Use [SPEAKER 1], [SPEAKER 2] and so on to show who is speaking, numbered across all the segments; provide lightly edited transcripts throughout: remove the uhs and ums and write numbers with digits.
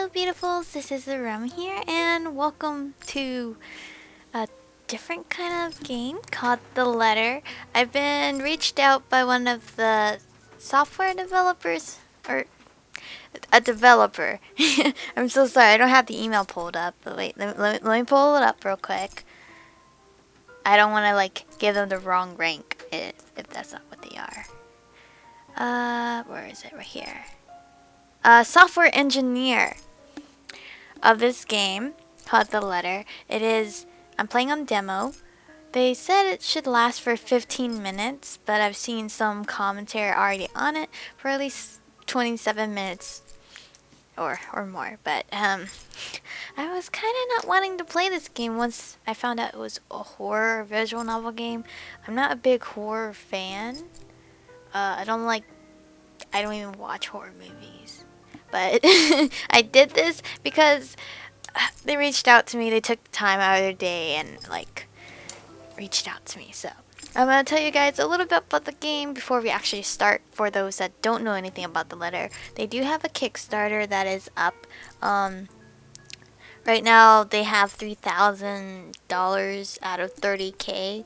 [SPEAKER 1] beautifuls, this is Aromie here, and welcome to a different kind of game called The Letter. I've been reached out by one of the software developers, or a developer. I'm so sorry, I don't have the email pulled up, but wait, let me pull it up real quick. I don't want to, give them the wrong rank if that's not what they are. Where is it? Right here. Software engineer of this game called The Letter. I'm playing on demo. They said it should last for 15 minutes, but I've seen some commentary already on it for at least 27 minutes or more. But I was kind of not wanting to play this game once I found out it was a horror visual novel game. I'm not a big horror fan. I don't even watch horror movies. But I did this because they reached out to me. They took the time out of their day and reached out to me. So I'm going to tell you guys a little bit about the game before we actually start. For those that don't know anything about The Letter, they do have a Kickstarter that is up. Right now they have $3,000 out of $30K.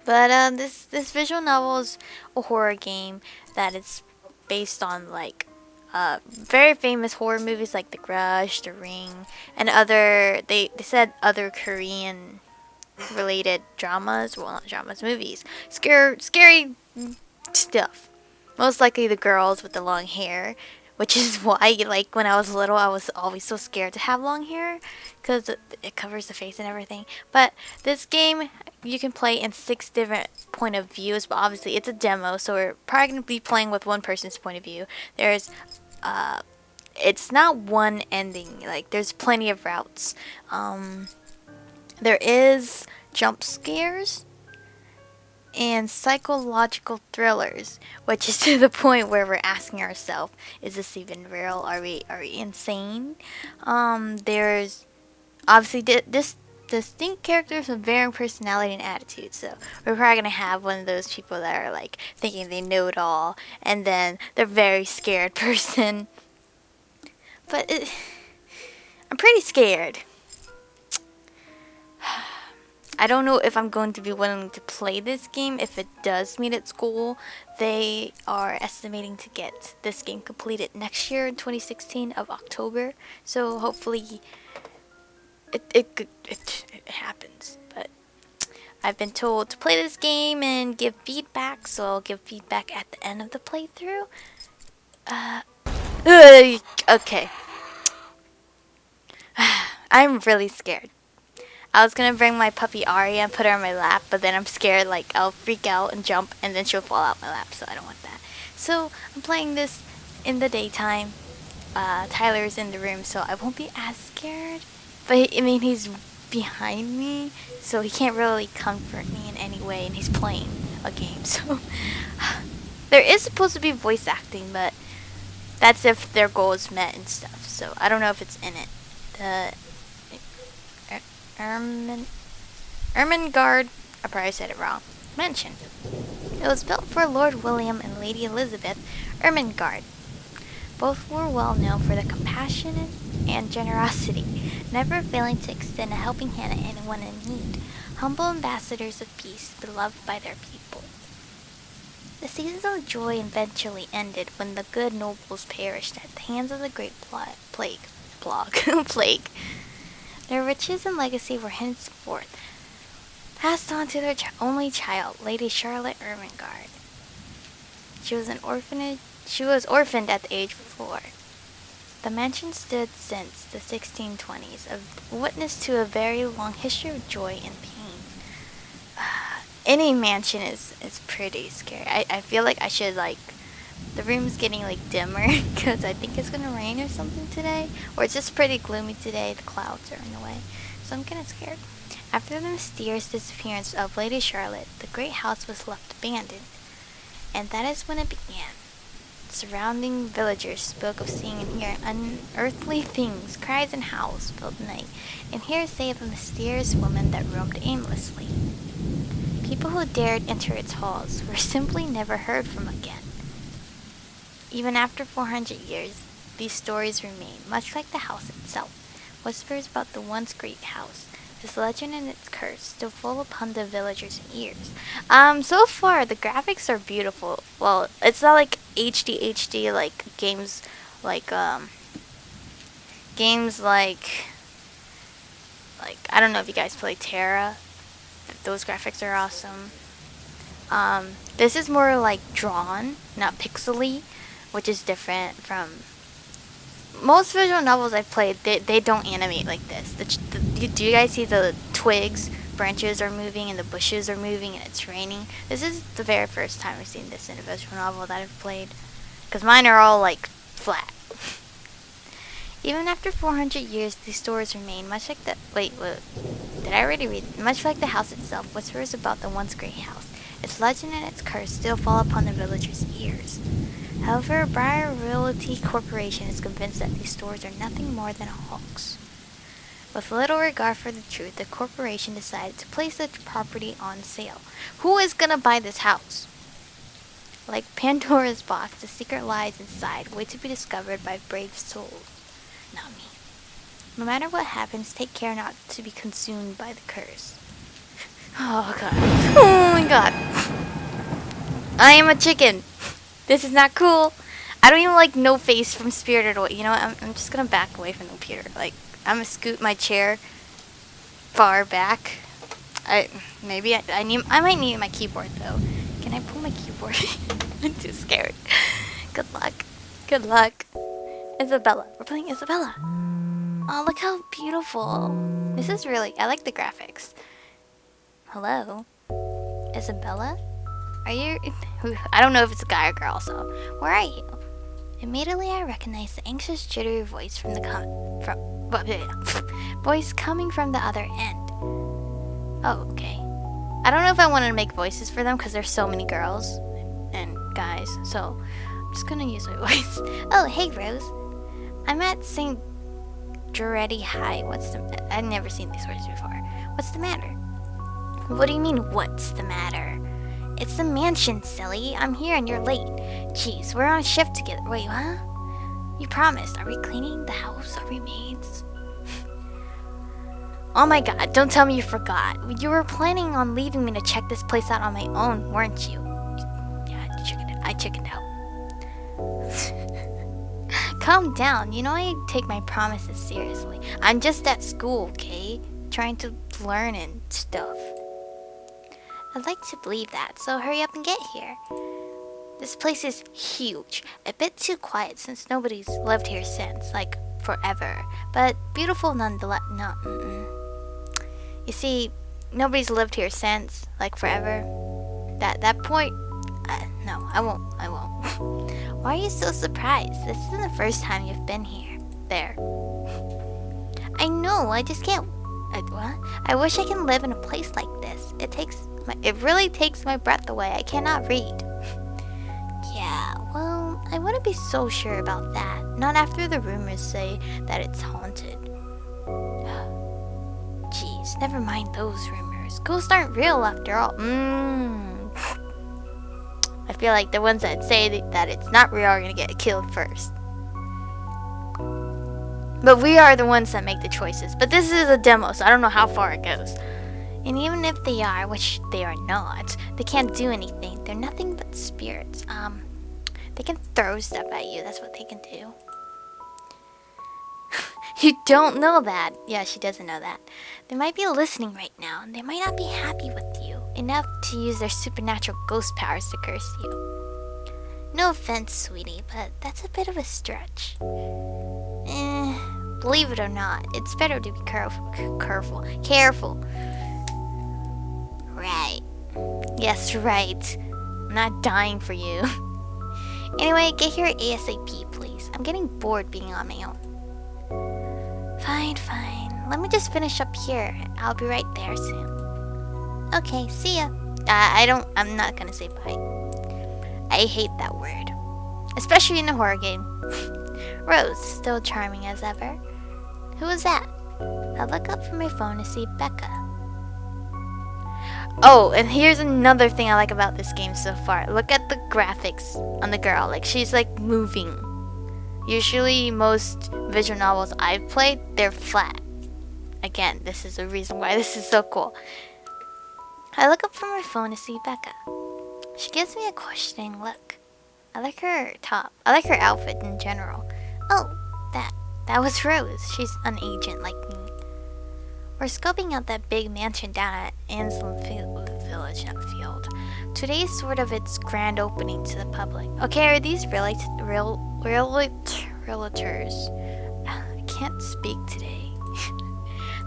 [SPEAKER 1] But this visual novel is a horror game that is based on very famous horror movies like The Grudge, The Ring, and they said other Korean related dramas, well, not dramas, movies, scary stuff. Most likely the girls with the long hair, which is why when I was little I was always so scared to have long hair because it covers the face and everything. But this game you can play in 6 different point of views, but obviously it's a demo, so we're probably going to be playing with one person's point of view. It's not one ending, there's plenty of routes. There is jump scares and psychological thrillers, which is to the point where we're asking ourselves, is this even real? Are we insane? There's obviously this distinct characters with varying personality and attitude, so we're probably gonna have one of those people that are thinking they know it all, and then they're very scared person. But I'm pretty scared. I don't know if I'm going to be willing to play this game if it does meet its goal. They are estimating to get this game completed next year in 2016 of October, so hopefully it happens. But I've been told to play this game and give feedback, so I'll give feedback at the end of the playthrough. Okay. I'm really scared. I was gonna bring my puppy Aria and put her on my lap, but then I'm scared I'll freak out and jump and then she'll fall out my lap, so I don't want that. So I'm playing this in the daytime. Tyler's in the room, so I won't be as scared. But he's behind me, so he can't really comfort me in any way, and he's playing a game, so there is supposed to be voice acting, but that's if their goal is met and stuff, so I don't know if it's in it. The Ermengarde, I probably said it wrong, mansion. It was built for Lord William and Lady Elizabeth Ermengarde. Both were well known for their compassion and generosity, never failing to extend a helping hand to anyone in need. Humble ambassadors of peace, beloved by their people. The seasons of joy eventually ended when the good nobles perished at the hands of the great plague. Their riches and legacy were henceforth passed on to their only child, Lady Charlotte Ermengarde. She was orphaned at the age of 4. The mansion stood since the 1620s, a witness to a very long history of joy and pain. Any mansion is pretty scary. I feel like I should the room's getting dimmer because I think it's gonna rain or something today, or it's just pretty gloomy today. The clouds are in the way, so I'm kind of scared. After the mysterious disappearance of Lady Charlotte, the great house was left abandoned, and that is when it began. Surrounding villagers spoke of seeing and hearing unearthly things, cries and howls filled the night, and hearsay of a mysterious woman that roamed aimlessly. People who dared enter its halls were simply never heard from again. Even after 400 years, these stories remain, much like the house itself. Whispers about the once great house, its legend and its curse, still fall upon the villagers' ears. So far the graphics are beautiful. Well, it's not like HD like like um games like I don't know if you guys play Terra. Those graphics are awesome. This is more like drawn, not pixely, which is different from most visual novels I've played. They don't animate like this. Do you guys see the twigs, branches are moving, and the bushes are moving, and it's raining? This is the very first time I've seen this in a visual novel that I've played, because mine are all like flat. Even after 400 years, these stories remain much like the did I already read? Much like the house itself, whispers about the once great house. Its legend and its curse still fall upon the villagers' ears. However, Briar Realty Corporation is convinced that these stories are nothing more than a hoax. With little regard for the truth, the corporation decided to place the property on sale. Who is gonna buy this house? Like Pandora's box, the secret lies inside, wait to be discovered by brave souls. Not me. No matter what happens, take care not to be consumed by the curse. Oh god. Oh my god. I am a chicken. This is not cool. I don't even like No Face from Spirited Away. You know what? I'm just gonna back away from the computer. Like, I'm gonna scoot my chair far back. I might need my keyboard though. Can I pull my keyboard? I'm too scared. Good luck. Good luck. Isabella. We're playing Isabella. Oh, look how beautiful. This is really... I like the graphics. Hello? Isabella? Are you... I don't know if it's a guy or girl, so... Where are you? Immediately I recognized the anxious, jittery voice from the voice coming from the other end. Oh, okay. I don't know if I wanted to make voices for them because there's so many girls and guys, so I'm just gonna use my voice. Oh, hey Rose. I'm at St. Duretti High. I've never seen these words before. What's the matter? What do you mean, what's the matter? It's the mansion, silly. I'm here and you're late. Jeez, we're on a shift together. Wait, huh? You promised. Are we cleaning the house? Are we maids? Oh my god, don't tell me you forgot. You were planning on leaving me to check this place out on my own, weren't you? Yeah, I chickened out. Calm down. You know I take my promises seriously. I'm just at school, okay? Trying to learn and stuff. I'd like to believe that, so hurry up and get here. This place is huge. A bit too quiet since nobody's lived here since, like, forever. But beautiful nonetheless. No, You see, nobody's lived here since, like, forever. That point... no, I won't. Why are you so surprised? This isn't the first time you've been here. There. I know, I just can't... what? I wish I can live in a place like this. It really takes my breath away. I cannot read. Yeah, well, I wouldn't be so sure about that. Not after the rumors say that it's haunted. Jeez, never mind those rumors. Ghosts aren't real after all. I feel like the ones that say that it's not real are gonna get killed first. But we are the ones that make the choices. But this is a demo, so I don't know how far it goes. And even if they are, which they are not, they can't do anything. They're nothing but spirits. They can throw stuff at you. That's what they can do. You don't know that. Yeah, she doesn't know that. They might be listening right now, and they might not be happy with you enough to use their supernatural ghost powers to curse you. No offense, sweetie, but that's a bit of a stretch. Believe it or not, it's better to be careful. Right. Yes, right. I'm not dying for you. Anyway, get here ASAP, please. I'm getting bored being on my own. Fine. Let me just finish up here. I'll be right there soon. Okay, see ya. I'm not gonna say bye. I hate that word. Especially in a horror game. Rose, still charming as ever. Who was that? I look up from my phone to see Becca. Oh, and here's another thing I like about this game so far. Look at the graphics on the girl. Like, she's like moving. Usually, most visual novels I've played, they're flat. Again, this is the reason why this is so cool. I look up from my phone to see Becca. She gives me a questioning look. I like her top. I like her outfit in general. Oh, that was Rose. She's an agent like me. We're scoping out that big mansion down at Anslem Village, not Field. Today's sort of its grand opening to the public. Okay, are these realtors? I can't speak today.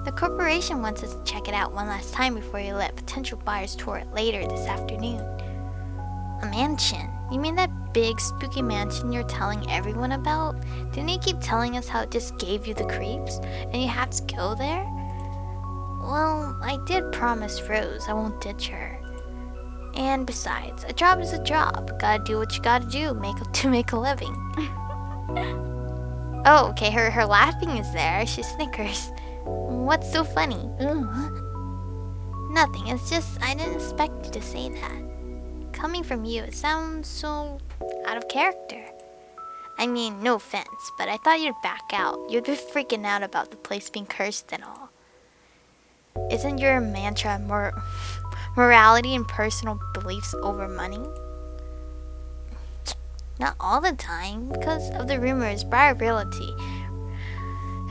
[SPEAKER 1] The corporation wants us to check it out one last time before you let potential buyers tour it later this afternoon. A mansion? You mean that big spooky mansion you're telling everyone about? Didn't you keep telling us how it just gave you the creeps and you have to go there? Well, I did promise Rose I won't ditch her. And besides, a job is a job. Gotta do what you gotta do to make a living. Oh, okay, her laughing is there. She snickers. What's so funny? Nothing, it's just I didn't expect you to say that. Coming from you, it sounds so out of character. I mean, no offense, but I thought you'd back out. You'd be freaking out about the place being cursed and all. Isn't your mantra morality and personal beliefs over money? Not all the time, because of the rumors Briar Realty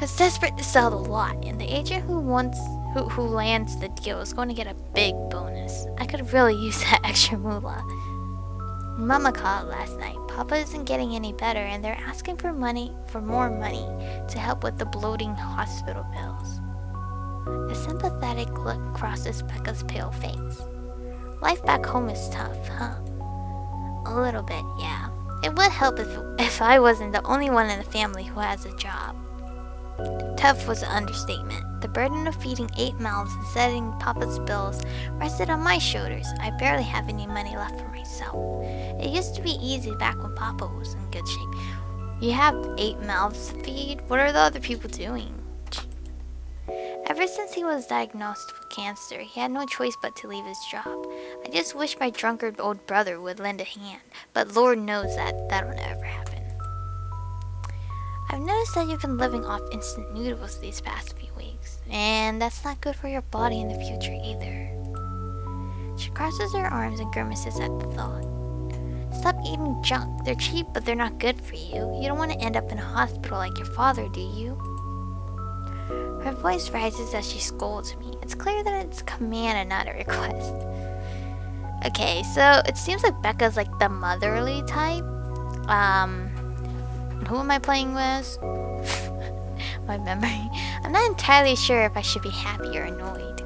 [SPEAKER 1] is desperate to sell the lot, and the agent who lands the deal is going to get a big bonus. I could really use that extra moolah. Mama called last night. Papa isn't getting any better, and they're asking for more money to help with the bloating hospital bills. A sympathetic look crosses Becca's pale face. Life back home is tough, huh? A little bit, yeah. It would help if I wasn't the only one in the family who has a job. Tough was an understatement. The burden of feeding 8 mouths and setting Papa's bills rested on my shoulders. I barely have any money left for myself. It used to be easy back when Papa was in good shape. You have 8 mouths to feed? What are the other people doing? Ever since he was diagnosed with cancer, he had no choice but to leave his job. I just wish my drunkard old brother would lend a hand, but Lord knows that'll never happen. I've noticed that you've been living off instant noodles these past few weeks, and that's not good for your body in the future either. She crosses her arms and grimaces at the thought. Stop eating junk. They're cheap, but they're not good for you. You don't want to end up in a hospital like your father, do you? Her voice rises as she scolds me. It's clear that it's a command and not a request. Okay, so it seems like Becca's like the motherly type. Who am I playing with? My memory. I'm not entirely sure if I should be happy or annoyed.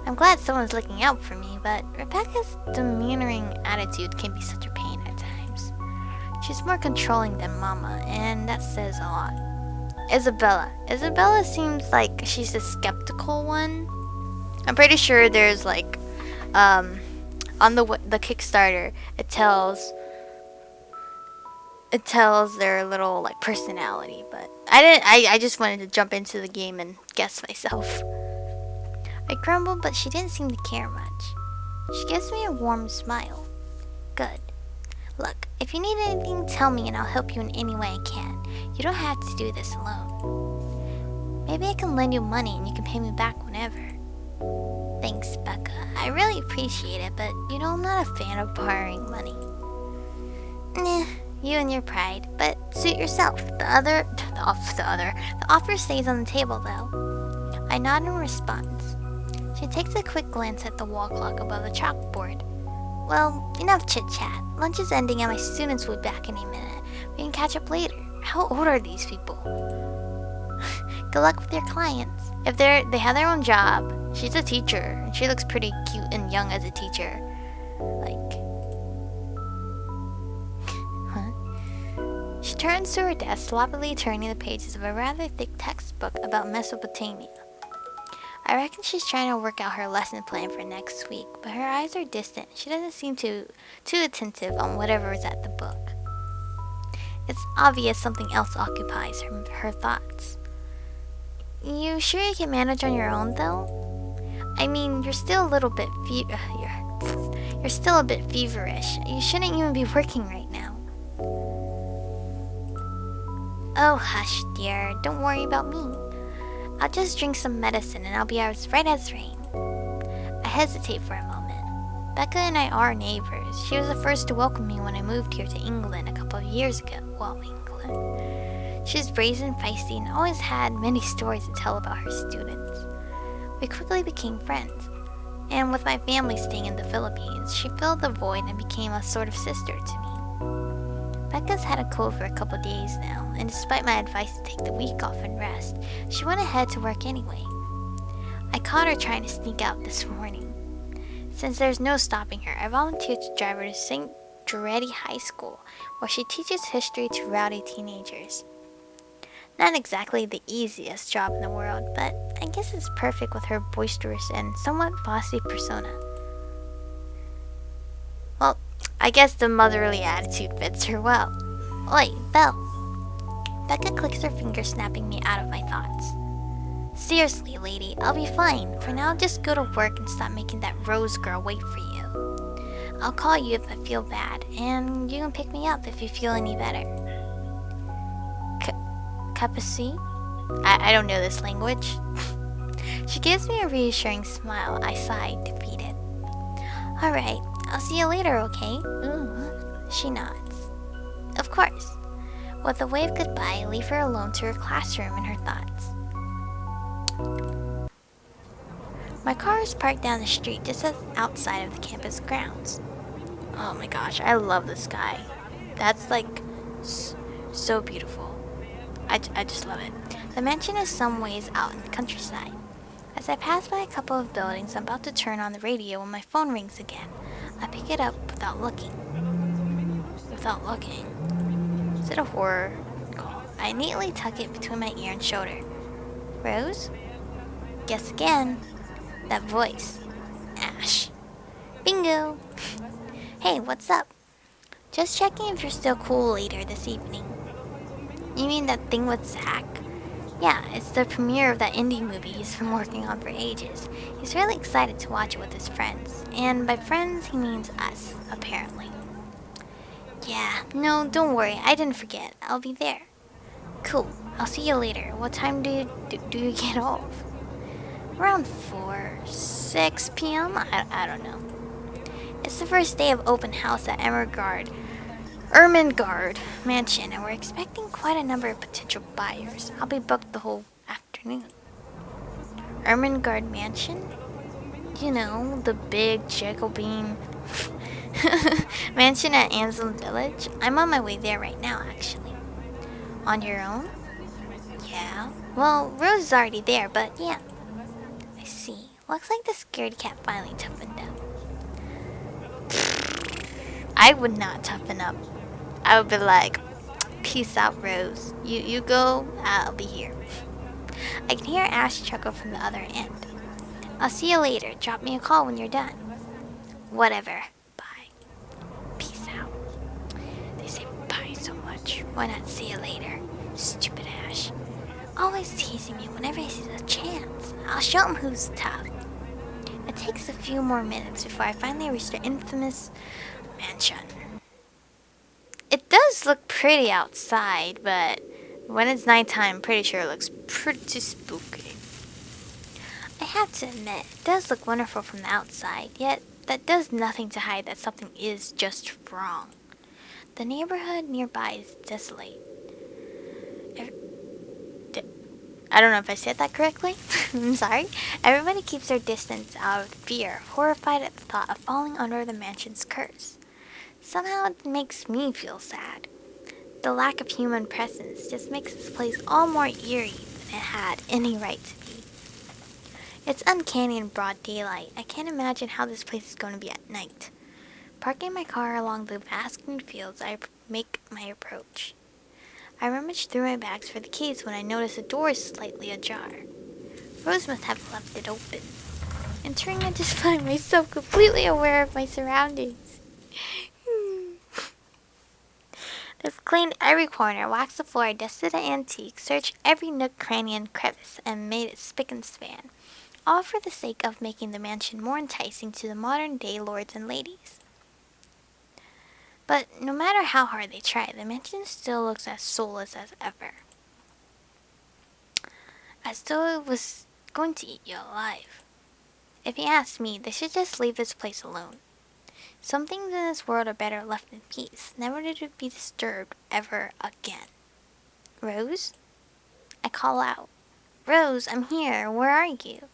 [SPEAKER 1] I'm glad someone's looking out for me, but Rebecca's demeanoring attitude can be such a pain at times. She's more controlling than Mama, and that says a lot. Isabella seems like she's the skeptical one. I'm pretty sure there's like, on the Kickstarter, it tells their little like personality, but I just wanted to jump into the game and guess myself. I grumbled, but she didn't seem to care much. She gives me a warm smile. Good. Look, if you need anything, tell me and I'll help you in any way I can. You don't have to do this alone. Maybe I can lend you money and you can pay me back whenever. Thanks, Becca. I really appreciate it, but you know I'm not a fan of borrowing money. Nah, you and your pride, but suit yourself. The offer stays on the table though. I nod in response. She takes a quick glance at the wall clock above the chalkboard. Well, enough chit-chat. Lunch is ending and my students will be back in a minute. We can catch up later. How old are these people? Good luck with your clients. If they have their own job. She's a teacher, and she looks pretty cute and young as a teacher. Like... huh? She turns to her desk, sloppily turning the pages of a rather thick textbook about Mesopotamia. I reckon she's trying to work out her lesson plan for next week, but her eyes are distant. She doesn't seem too attentive on whatever is at the book. It's obvious something else occupies her thoughts. You sure you can manage on your own, though? I mean, you're still a bit feverish. You shouldn't even be working right now. Oh, hush, dear. Don't worry about me. I'll just drink some medicine and I'll be as right as rain. I hesitate for a moment. Becca and I are neighbors. She was the first to welcome me when I moved here to England a couple of years ago. Well, England. She's brazen, feisty, and always had many stories to tell about her students. We quickly became friends, and with my family staying in the Philippines, she filled the void and became a sort of sister to me. Becca's had a cold for a couple of days now, and despite my advice to take the week off and rest, she went ahead to work anyway. I caught her trying to sneak out this morning. Since there's no stopping her, I volunteered to drive her to St. Giretti High School, where she teaches history to rowdy teenagers. Not exactly the easiest job in the world, but I guess it's perfect with her boisterous and somewhat bossy persona. Well, I guess the motherly attitude fits her well. Oi, Belle. Becca clicks her fingers, snapping me out of my thoughts. Seriously, lady, I'll be fine. For now, just go to work and stop making that Rose girl wait for you. I'll call you if I feel bad, and you can pick me up if you feel any better. Kapasi? I don't know this language. She gives me a reassuring smile. I sigh, defeated. Alright, I'll see you later, okay? She nods. Of course. With a wave goodbye, I leave her alone to her classroom and her thoughts. My car is parked down the street just outside of the campus grounds. Oh my gosh, I love the sky. That's like so beautiful. I just love it. The mansion is some ways out in the countryside. As I pass by a couple of buildings, I'm about to turn on the radio when my phone rings again. I pick it up without looking. Is it a horror call? I neatly tuck it between my ear and shoulder. Rose? Guess again. That voice. Ash. Bingo! Hey, what's up? Just checking if you're still cool later this evening. You mean that thing with Zach? Yeah, it's the premiere of that indie movie he's been working on for ages. He's really excited to watch it with his friends. And by friends, he means us, apparently. Yeah, no, don't worry, I didn't forget. I'll be there. Cool, I'll see you later. What time do you get off? Around 6 p.m.? I don't know. It's the first day of open house at Ermengarde Mansion, and we're expecting quite a number of potential buyers. I'll be booked the whole afternoon. Ermengarde Mansion? You know, the big Jacobean mansion at Anselm Village. I'm on my way there right now, actually. On your own? Yeah. Well, Rose is already there, but yeah. I see. Looks like the scaredy cat finally toughened up. I would not toughen up. I would be like, peace out, Rose. You go, I'll be here. I can hear Ash chuckle from the other end. I'll see you later. Drop me a call when you're done. Whatever. Bye. Peace out. They say bye so much. Why not see you later? Stupid Ash. Always teasing me whenever he sees a chance. I'll show him who's tough. It takes a few more minutes before I finally reach the infamous mansion. It does look pretty outside, but when it's nighttime, I'm pretty sure it looks pretty spooky. I have to admit, it does look wonderful from the outside, yet that does nothing to hide that something is just wrong. The neighborhood nearby is desolate. I don't know if I said that correctly. I'm sorry. Everybody keeps their distance out of fear, horrified at the thought of falling under the mansion's curse. Somehow it makes me feel sad. The lack of human presence just makes this place all more eerie than it had any right to be. It's uncanny in broad daylight. I can't imagine how this place is going to be at night. Parking my car along the vast green fields, I make my approach. I rummage through my bags for the keys when I notice the door is slightly ajar. Rose must have left it open. Entering, I just find myself completely aware of my surroundings. They've cleaned every corner, waxed the floor, dusted the antique, searched every nook, cranny, and crevice, and made it spick and span, all for the sake of making the mansion more enticing to the modern-day lords and ladies. But no matter how hard they try, the mansion still looks as soulless as ever. as though it was going to eat you alive. If you ask me, they should just leave this place alone. Some things in this world are better left in peace, never to be disturbed ever again. Rose? I call out. Rose, I'm here. Where are you?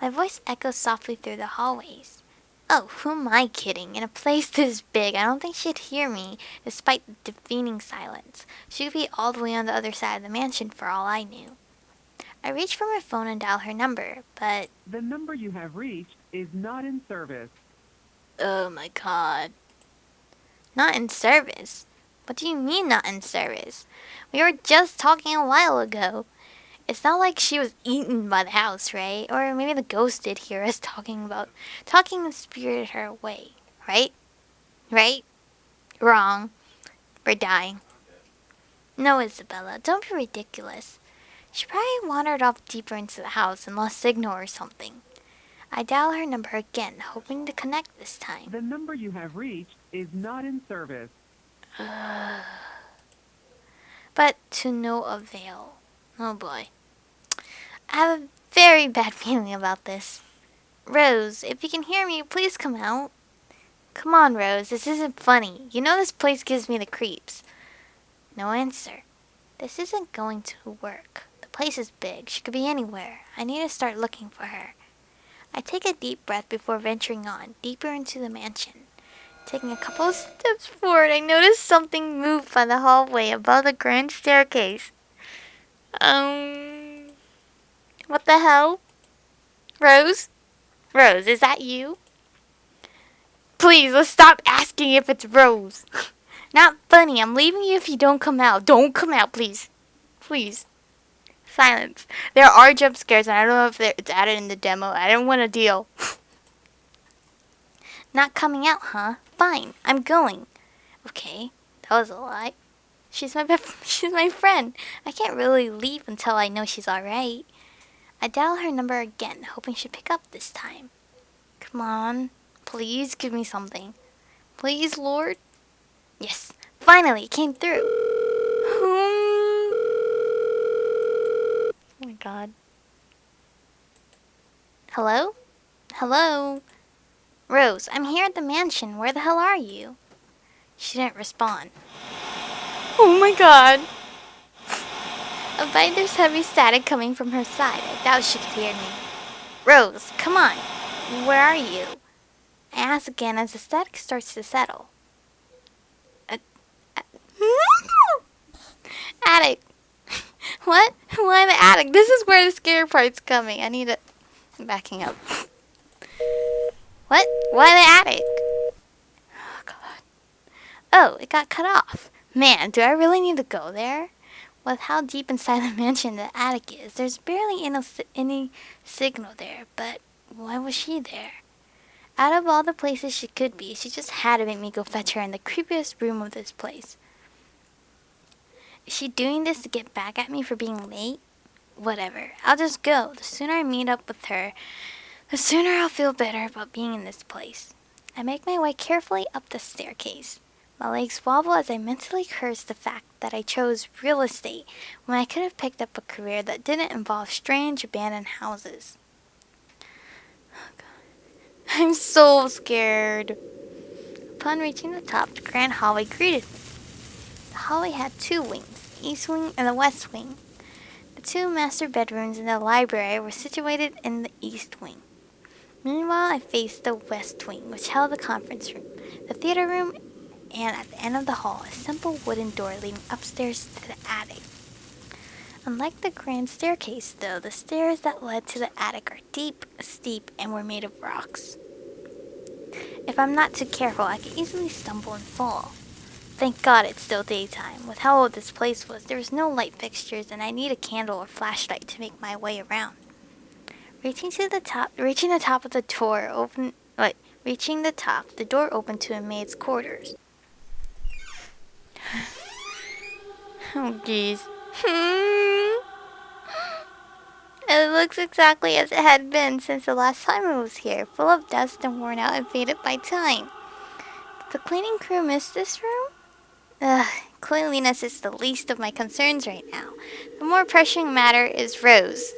[SPEAKER 1] My voice echoes softly through the hallways. Oh, who am I kidding? In a place this big, I don't think she'd hear me, despite the deafening silence. She could be all the way on the other side of the mansion for all I knew. I reach for my phone and dial her number, but...
[SPEAKER 2] The number you have reached is not in service.
[SPEAKER 1] Oh my god. Not in service? What do you mean not in service? We were just talking a while ago. It's not like she was eaten by the house, right? Or maybe the ghost did hear us talking and spirited her away, right? Right? Wrong. We're dying. No, Isabella, don't be ridiculous. She probably wandered off deeper into the house and lost signal or something. I dial her number again, hoping to connect this time.
[SPEAKER 2] The number you have reached is not in service.
[SPEAKER 1] But to no avail. Oh boy. I have a very bad feeling about this. Rose, if you can hear me, please come out. Come on, Rose, this isn't funny. You know this place gives me the creeps. No answer. This isn't going to work. The place is big. She could be anywhere. I need to start looking for her. I take a deep breath before venturing on, deeper into the mansion. Taking a couple of steps forward, I notice something move by the hallway above the grand staircase. What the hell? Rose? Rose, is that you? Please, let's stop asking if it's Rose. Not funny. I'm leaving you if you don't come out. Don't come out, please. Please. Silence. There are jump scares, and I don't know if it's added in the demo. I don't want to deal. Not coming out, huh? Fine. I'm going. Okay. That was a lie. She's my friend. I can't really leave until I know she's alright. I dial her number again, hoping she'd pick up this time. Come on. Please give me something. Please, Lord. Yes. Finally, it came through. Oh my god. Hello? Hello? Rose, I'm here at the mansion. Where the hell are you? She didn't respond. Oh my god. Albeit there's heavy static coming from her side. I doubt she could hear me. Rose, come on. Where are you? I ask again as the static starts to settle. Attic. What? Why the attic? This is where the scary part's coming. I need it. I'm backing up. What? Why the attic? Oh, God. Oh, it got cut off. Man, do I really need to go there? With how deep inside the mansion the attic is, there's barely any signal there, but why was she there? Out of all the places she could be, she just had to make me go fetch her in the creepiest room of this place. Is she doing this to get back at me for being late? Whatever. I'll just go. The sooner I meet up with her, the sooner I'll feel better about being in this place. I make my way carefully up the staircase. My legs wobble as I mentally curse the fact that I chose real estate when I could have picked up a career that didn't involve strange abandoned houses. Oh, God. I'm so scared. Upon reaching the top, the grand hallway greeted me. The hallway had two wings, the east wing and the west wing. The two master bedrooms and the library were situated in the east wing. Meanwhile, I faced the west wing, which held the conference room, the theater room, and at the end of the hall, a simple wooden door leading upstairs to the attic. Unlike the grand staircase, though, the stairs that led to the attic are deep, steep, and were made of rocks. If I'm not too careful, I can easily stumble and fall. Thank God it's still daytime. With how old this place was, there was no light fixtures, and I need a candle or flashlight to make my way around. Reaching the top of the door reaching the top, the door opened to a maid's quarters. Oh, jeez. It looks exactly as it had been since the last time I was here, full of dust and worn out and faded by time. Did the cleaning crew miss this room? Ugh, Cleanliness is the least of my concerns right now. The more pressing matter is Rose.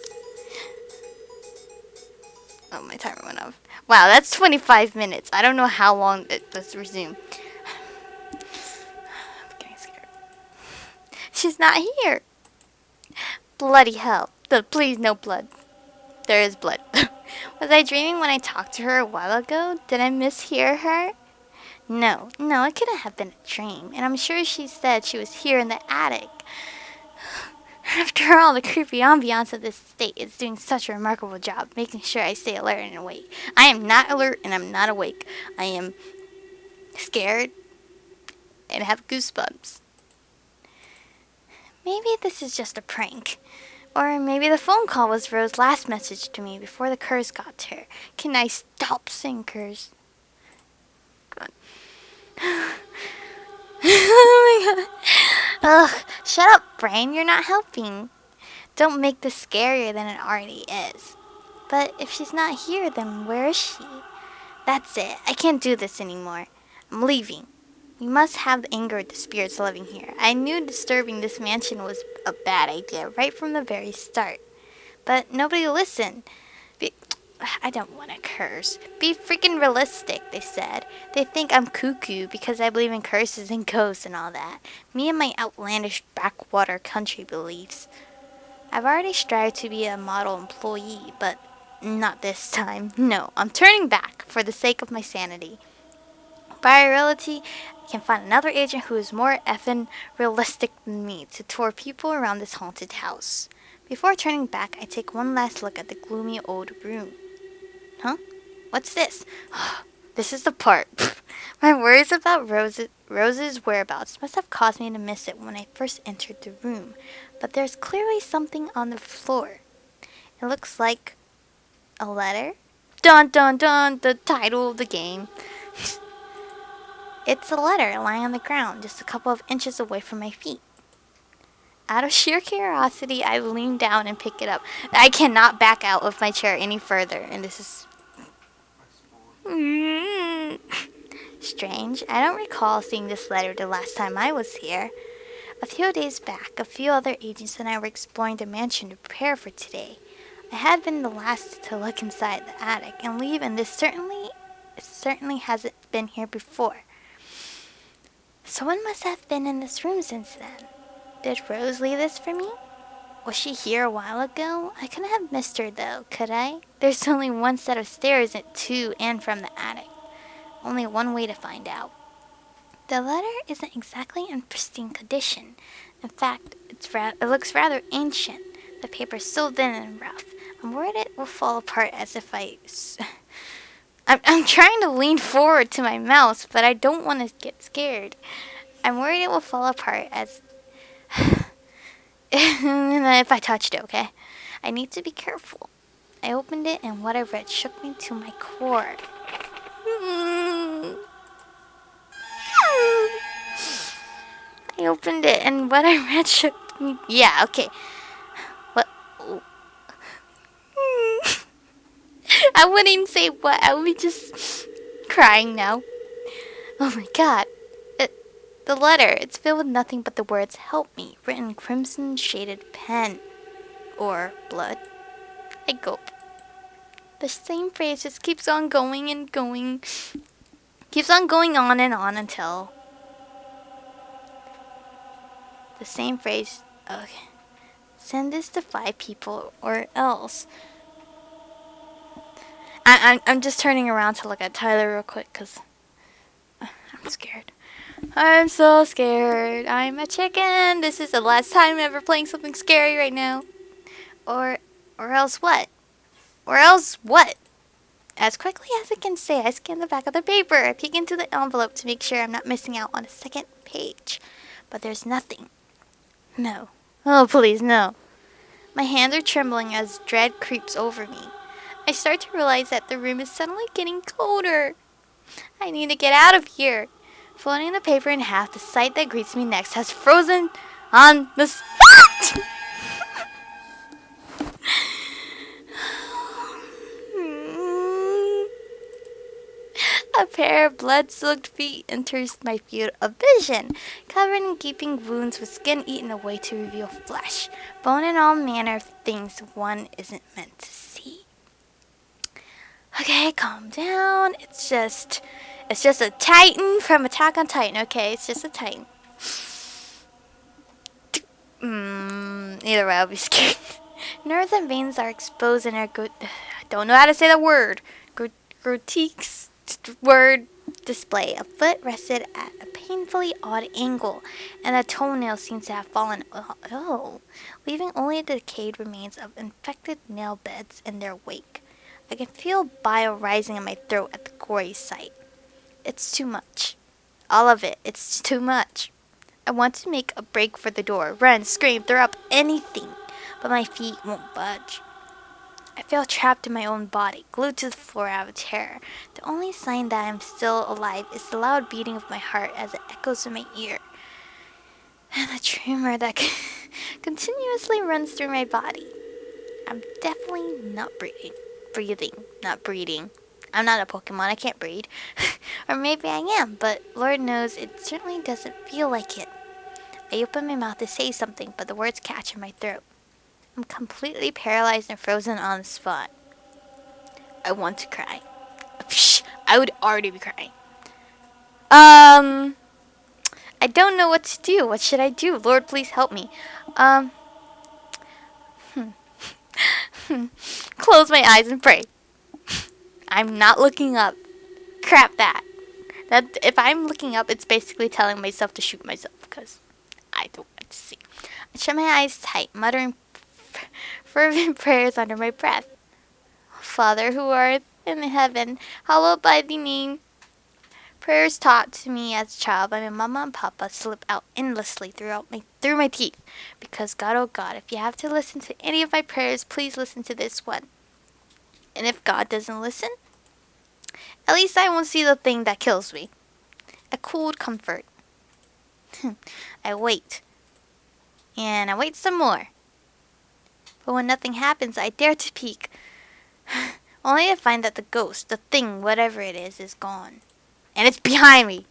[SPEAKER 1] Oh, my timer went off. Wow, that's 25 minutes. I don't know how long let's resume. I'm getting scared. She's not here. Bloody hell. Please, no blood. There is blood. Was I dreaming when I talked to her a while ago? Did I mishear her? No, it couldn't have been a dream. And I'm sure she said she was here in the attic. After all, the creepy ambiance of this state is doing such a remarkable job making sure I stay alert and awake. I am not alert and I'm not awake. I am scared and have goosebumps. Maybe this is just a prank. Or maybe the phone call was Rose's last message to me before the curse got to her. Can I stop saying curse? God. Oh my god. Ugh, shut up, brain. You're not helping. Don't make this scarier than it already is. But if she's not here, then where is she? That's it. I can't do this anymore. I'm leaving. We must have the anger of the spirits living here. I knew disturbing this mansion was a bad idea right from the very start. But nobody listened. I don't want to curse. Be freaking realistic, they said. They think I'm cuckoo because I believe in curses and ghosts and all that. Me and my outlandish backwater country beliefs. I've already strived to be a model employee, but not this time. No, I'm turning back for the sake of my sanity. By reality, I can find another agent who is more effing realistic than me to tour people around this haunted house. Before turning back, I take one last look at the gloomy old room. Huh? What's this? This is the part. My worries about Rose's whereabouts must have caused me to miss it when I first entered the room. But there's clearly something on the floor. It looks like a letter. Dun dun dun, the title of the game. It's a letter lying on the ground, just a couple of inches away from my feet. Out of sheer curiosity, I lean down and pick it up. I cannot back out of my chair any further, and this is strange. I don't recall seeing this letter the last time I was here. A few days back, a few other agents and I were exploring the mansion to prepare for today. I had been the last to look inside the attic and leave, and this certainly hasn't been here before. Someone must have been in this room since then. Did Rose leave this for me? Was she here a while ago? I couldn't have missed her though, could I? There's only one set of stairs to and from the attic. Only one way to find out. The letter isn't exactly in pristine condition. In fact, it looks rather ancient. The paper's so thin and rough. I'm worried it will fall apart as if I'm trying to lean forward to my mouse, but I don't want to get scared. I'm worried it will fall apart as if I touched it, okay? I need to be careful. I opened it and what I read shook me to my core. I opened it and what I read shook me. Yeah, okay. What? I wouldn't even say what. I would be just crying now. Oh my god. The letter. It's filled with nothing but the words "Help me," written in crimson shaded pen. Or blood. I gulp. The same phrase just keeps on going and going. Keeps on going on and on until the same phrase. Okay. Send this to 5 people or else. I'm just turning around to look at Tyler real quick because I'm scared. I'm so scared. I'm a chicken. This is the last time I'm ever playing something scary right now. Or else what? Or else what? As quickly as I can say, I scan the back of the paper. I peek into the envelope to make sure I'm not missing out on a second page. But there's nothing. No. Oh, please, no. My hands are trembling as dread creeps over me. I start to realize that the room is suddenly getting colder. I need to get out of here. Folding the paper in half, the sight that greets me next has frozen on the spot. A pair of blood-soaked feet enters my field of vision, covered in gaping wounds with skin eaten away to reveal flesh, bone, and all manner of things one isn't meant to see. Okay, calm down. It's just a Titan from Attack on Titan. Okay, it's just a Titan. Either way, I'll be scared. Nerves and veins are exposed and are I don't know how to say the word. Grotesque word display. A foot rested at a painfully odd angle, and a toenail seems to have fallen. Leaving only the decayed remains of infected nail beds in their wake. I can feel bile rising in my throat at the gory sight. It's too much. All of it. It's too much. I want to make a break for the door, run, scream, throw up anything, but my feet won't budge. I feel trapped in my own body, glued to the floor out of terror. The only sign that I am still alive is the loud beating of my heart as it echoes in my ear, and the tremor that continuously runs through my body. I'm definitely not not breathing. I'm not a Pokemon, I can't breathe. Or maybe I am, but Lord knows it certainly doesn't feel like it. I open my mouth to say something, but the words catch in my throat. I'm completely paralyzed and frozen on the spot. I want to cry. Psh, I would already be crying. I don't know what to do. What should I do? Lord, please help me. Close my eyes and pray. I'm not looking up. Crap that. That if I'm looking up, it's basically telling myself to shoot myself because I don't want to see. I shut my eyes tight, muttering fervent prayers under my breath. Father who art in heaven, hallowed be thy name. Prayers taught to me as a child by my mama and papa slip out endlessly through my teeth. Because God, oh God, if you have to listen to any of my prayers, please listen to this one. And if God doesn't listen, at least I won't see the thing that kills me. A cold comfort. I wait. And I wait some more. But when nothing happens, I dare to peek. Only to find that the ghost, the thing, whatever it is gone. And it's behind me.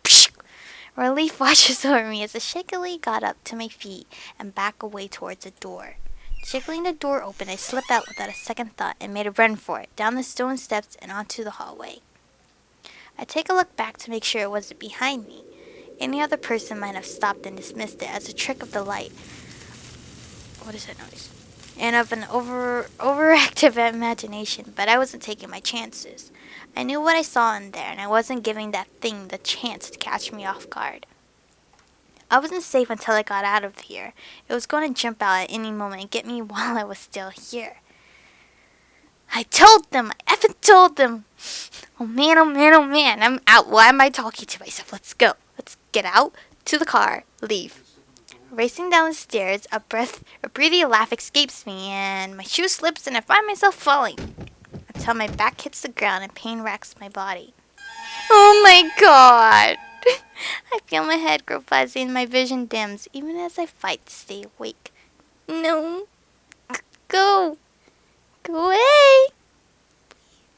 [SPEAKER 1] Relief washes over me as I shakily got up to my feet and back away towards the door. Jiggling the door open, I slipped out without a second thought and made a run for it, down the stone steps and onto the hallway. I take a look back to make sure it wasn't behind me. Any other person might have stopped and dismissed it as a trick of the light. What is that noise? And of an overactive imagination, but I wasn't taking my chances. I knew what I saw in there, and I wasn't giving that thing the chance to catch me off guard. I wasn't safe until I got out of here. It was going to jump out at any moment and get me while I was still here. I told them! I effing told them! Oh man, oh man, oh man. I'm out. Why am I talking to myself? Let's go. Let's get out to the car. Leave. Racing down the stairs, a breathy laugh escapes me, and my shoe slips, and I find myself falling until my back hits the ground and pain racks my body. Oh my god! I feel my head grow fuzzy and my vision dims, even as I fight to stay awake. No. Go. Go away.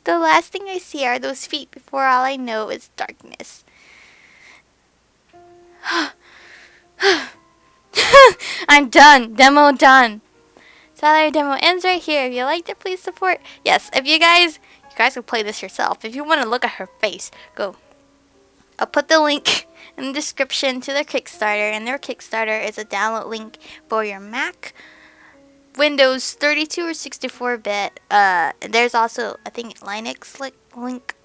[SPEAKER 1] The last thing I see are those feet before all I know is darkness. I'm done. Demo done. Salary demo ends right here. If you liked it, please support. Yes, if you guys can play this yourself. If you want to look at her face, go. I'll put the link in the description to their Kickstarter, and their Kickstarter is a download link for your Mac, Windows 32 or 64-bit. There's also, I think, Linux link.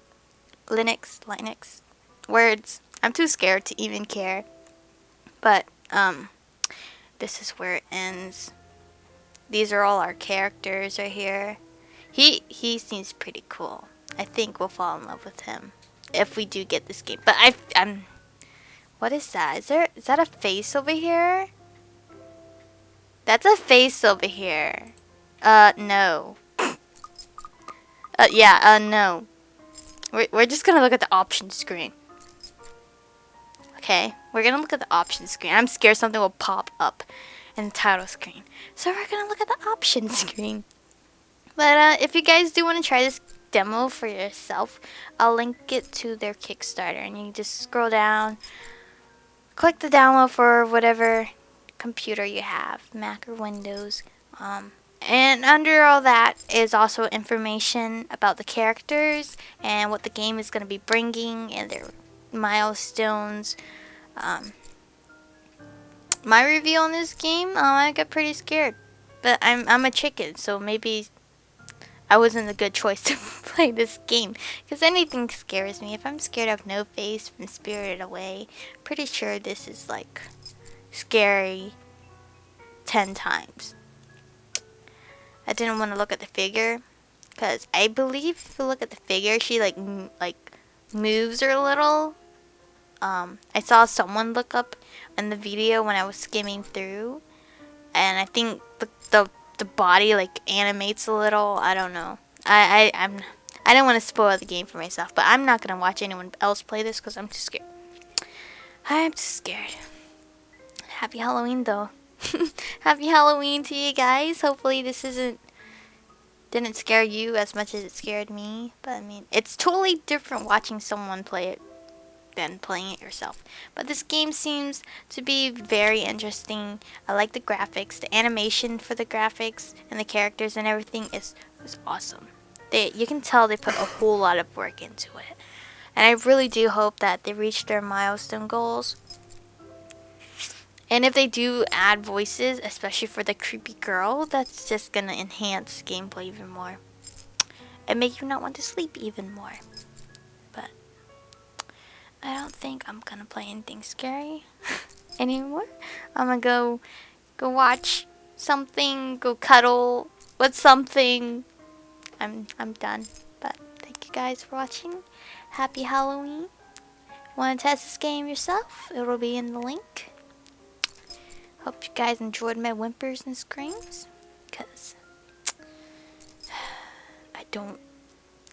[SPEAKER 1] Linux. Words. I'm too scared to even care. But, this is where it ends. These are all our characters right here. He seems pretty cool. I think we'll fall in love with him if we do get this game. But I'm what is that? Is that a face over here? That's a face over here. No. No. We're just gonna look at the options screen. Okay, we're gonna look at the options screen. I'm scared something will pop up in the title screen. So we're gonna look at the options screen. But if you guys do want to try this demo for yourself, I'll link it to their Kickstarter, and you just scroll down, click the download for whatever computer you have, Mac or Windows. And under all that is also information about the characters and what the game is going to be bringing and their milestones. Um, my review on this game, I got pretty scared, but I'm a chicken, so maybe I wasn't a good choice to play this game, because anything scares me. If I'm scared of No Face from Spirited Away, pretty sure this is like scary 10 times. I didn't want to look at the figure, because I believe if you look at the figure, she like moves her a little. I saw someone look up in the video when I was skimming through, and I think the body like animates a little. I don't know. I don't want to spoil the game for myself, but I'm not gonna watch anyone else play this because I'm too scared. I'm too scared. Happy Halloween though. Happy Halloween to you guys. Hopefully this didn't scare you as much as it scared me. But I mean, it's totally different watching someone play it than playing it yourself. But this game seems to be very interesting. I like the graphics. The animation for the graphics and the characters and everything is awesome. You can tell they put a whole lot of work into it. And I really do hope that they reach their milestone goals. And if they do add voices, especially for the creepy girl, that's just gonna enhance gameplay even more. And make you not want to sleep even more. But I don't think I'm gonna play anything scary anymore. I'm gonna go watch something, go cuddle with something. I'm done. But thank you guys for watching. Happy Halloween. Want to test this game yourself? It'll be in the link. Hope you guys enjoyed my whimpers and screams, cause I don't.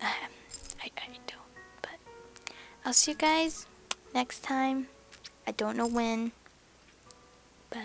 [SPEAKER 1] I don't. But I'll see you guys next time. I don't know when, but